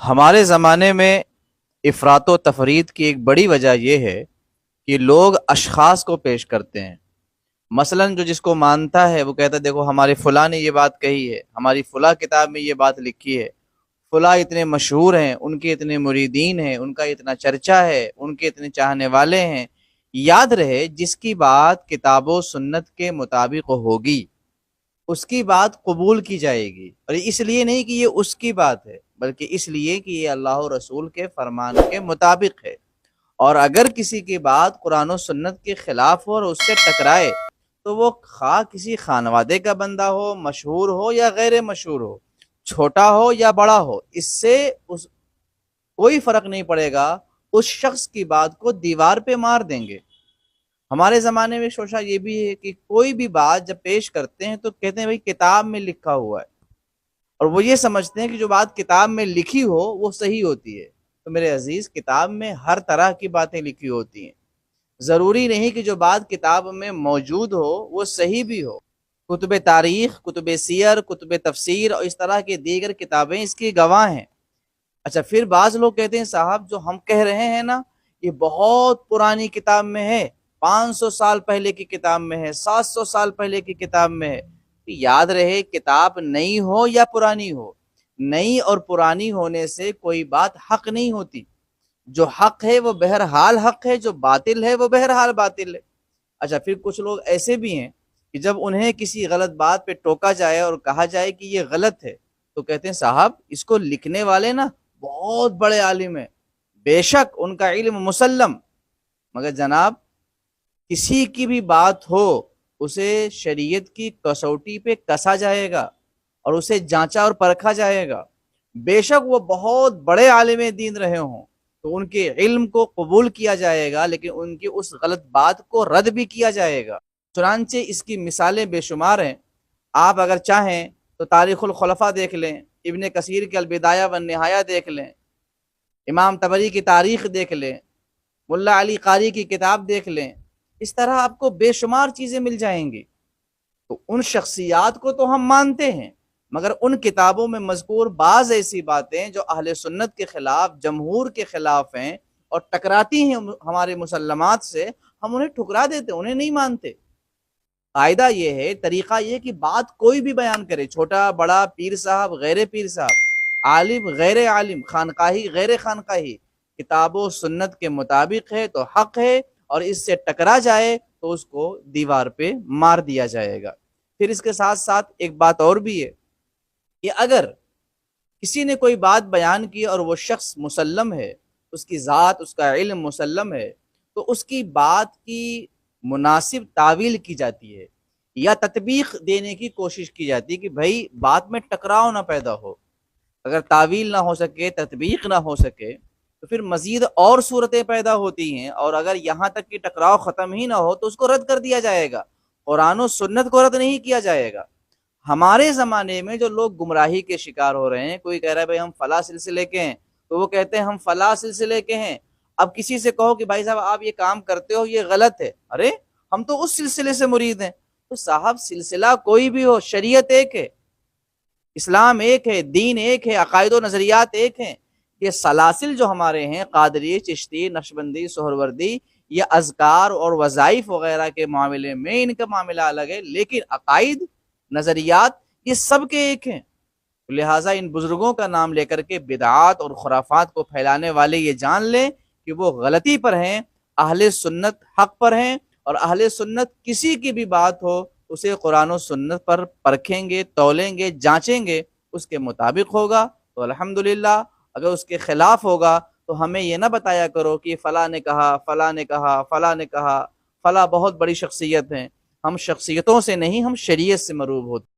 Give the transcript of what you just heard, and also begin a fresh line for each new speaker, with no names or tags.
ہمارے زمانے میں افراط و تفریط کی ایک بڑی وجہ یہ ہے کہ لوگ اشخاص کو پیش کرتے ہیں۔ مثلاً جو جس کو مانتا ہے وہ کہتا ہے دیکھو ہمارے فلاں نے یہ بات کہی ہے، ہماری فلاں کتاب میں یہ بات لکھی ہے، فلاں اتنے مشہور ہیں، ان کے اتنے مریدین ہیں، ان کا اتنا چرچا ہے، ان کے اتنے چاہنے والے ہیں۔ یاد رہے جس کی بات کتاب و سنت کے مطابق ہوگی اس کی بات قبول کی جائے گی، اور اس لیے نہیں کہ یہ اس کی بات ہے بلکہ اس لیے کہ یہ اللہ و رسول کے فرمان کے مطابق ہے۔ اور اگر کسی کی بات قرآن و سنت کے خلاف ہو اور اس سے ٹکرائے تو وہ خواہ کسی خانوادے کا بندہ ہو، مشہور ہو یا غیر مشہور ہو، چھوٹا ہو یا بڑا ہو، اس سے کوئی فرق نہیں پڑے گا، اس شخص کی بات کو دیوار پہ مار دیں گے۔ ہمارے زمانے میں شوشہ یہ بھی ہے کہ کوئی بھی بات جب پیش کرتے ہیں تو کہتے ہیں بھائی کتاب میں لکھا ہوا ہے، اور وہ یہ سمجھتے ہیں کہ جو بات کتاب میں لکھی ہو وہ صحیح ہوتی ہے۔ تو میرے عزیز، کتاب میں ہر طرح کی باتیں لکھی ہوتی ہیں، ضروری نہیں کہ جو بات کتاب میں موجود ہو وہ صحیح بھی ہو۔ کتب تاریخ، کتب سیر، کتب تفسیر اور اس طرح کی دیگر کتابیں اس کی گواہ ہیں۔ اچھا، پھر بعض لوگ کہتے ہیں صاحب جو ہم کہہ رہے ہیں نا یہ بہت پرانی کتاب میں ہے، 500 سال پہلے کی کتاب میں ہے، 700 سال پہلے کی کتاب میں ہے۔ یاد رہے کتاب نئی ہو یا پرانی ہو، نئی اور پرانی ہونے سے کوئی بات حق نہیں ہوتی۔ جو حق ہے وہ بہرحال حق ہے، جو باطل ہے وہ بہرحال باطل ہے۔ اچھا، پھر کچھ لوگ ایسے بھی ہیں کہ جب انہیں کسی غلط بات پہ ٹوکا جائے اور کہا جائے کہ یہ غلط ہے تو کہتے ہیں صاحب اس کو لکھنے والے نا بہت بڑے عالم ہیں، بے شک ان کا علم مسلم، مگر جناب کسی کی بھی بات ہو اسے شریعت کی کسوٹی پہ کسا جائے گا اور اسے جانچا اور پرکھا جائے گا۔ بے شک وہ بہت بڑے عالم دین رہے ہوں تو ان کے علم کو قبول کیا جائے گا، لیکن ان کی اس غلط بات کو رد بھی کیا جائے گا۔ چنانچہ اس کی مثالیں بے شمار ہیں۔ آپ اگر چاہیں تو تاریخ الخلفاء دیکھ لیں، ابن کثیر کی البدایہ والنہایہ دیکھ لیں، امام طبری کی تاریخ دیکھ لیں، ملا علی قاری کی کتاب دیکھ لیں، اس طرح آپ کو بے شمار چیزیں مل جائیں گی۔ تو ان شخصیات کو تو ہم مانتے ہیں، مگر ان کتابوں میں مذکور بعض ایسی باتیں جو اہل سنت کے خلاف، جمہور کے خلاف ہیں اور ٹکراتی ہیں ہمارے مسلمات سے، ہم انہیں ٹھکرا دیتے، انہیں نہیں مانتے۔ قاعدہ یہ ہے، طریقہ یہ کہ بات کوئی بھی بیان کرے، چھوٹا بڑا، پیر صاحب غیر پیر صاحب، عالم غیر عالم، خانقاہی غیر خانقاہی، کتاب و سنت کے مطابق ہے تو حق ہے، اور اس سے ٹکرا جائے تو اس کو دیوار پہ مار دیا جائے گا۔ پھر اس کے ساتھ ساتھ ایک بات اور بھی ہے کہ اگر کسی نے کوئی بات بیان کی اور وہ شخص مسلم ہے، اس کی ذات، اس کا علم مسلم ہے، تو اس کی بات کی مناسب تعویل کی جاتی ہے یا تطبیق دینے کی کوشش کی جاتی ہے کہ بھائی بات میں ٹکراؤ نہ پیدا ہو۔ اگر تعویل نہ ہو سکے، تطبیق نہ ہو سکے تو پھر مزید اور صورتیں پیدا ہوتی ہیں، اور اگر یہاں تک کہ ٹکراؤ ختم ہی نہ ہو تو اس کو رد کر دیا جائے گا، قرآن و سنت کو رد نہیں کیا جائے گا۔ ہمارے زمانے میں جو لوگ گمراہی کے شکار ہو رہے ہیں، کوئی کہہ رہا ہے بھائی ہم فلاں سلسلے کے ہیں تو وہ کہتے ہیں ہم فلاں سلسلے کے ہیں۔ اب کسی سے کہو کہ بھائی صاحب آپ یہ کام کرتے ہو یہ غلط ہے، ارے ہم تو اس سلسلے سے مرید ہیں۔ تو صاحب سلسلہ کوئی بھی ہو، شریعت ایک ہے، اسلام ایک ہے، دین ایک ہے، عقائد و نظریات ایک ہیں۔ یہ سلاسل جو ہمارے ہیں، قادری، چشتی، نقشبندی، سہروردی، یہ اذکار اور وظائف وغیرہ کے معاملے میں ان کا معاملہ الگ ہے، لیکن عقائد، نظریات یہ سب کے ایک ہیں۔ لہٰذا ان بزرگوں کا نام لے کر کے بدعات اور خرافات کو پھیلانے والے یہ جان لیں کہ وہ غلطی پر ہیں، اہل سنت حق پر ہیں، اور اہل سنت کسی کی بھی بات ہو اسے قرآن و سنت پر پرکھیں گے، تولیں گے، جانچیں گے، اس کے مطابق ہوگا تو الحمدللہ، اگر اس کے خلاف ہوگا تو ہمیں یہ نہ بتایا کرو کہ فلاں نے کہا، فلاں نے کہا، فلاں نے کہا، فلاں بہت بڑی شخصیت ہیں۔ ہم شخصیتوں سے نہیں، ہم شریعت سے مروب ہوتے ہیں۔